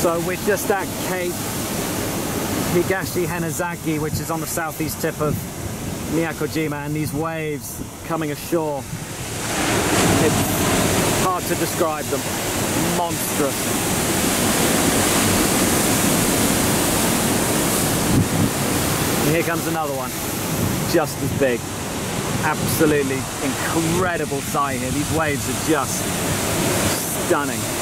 So we're just at Cape Higashi Henazaki, which is on the southeast tip of Miyakojima, and these waves coming ashore, it's hard to describe them. Monstrous. And here comes another one, just as big. Absolutely incredible sight here. These waves are just stunning.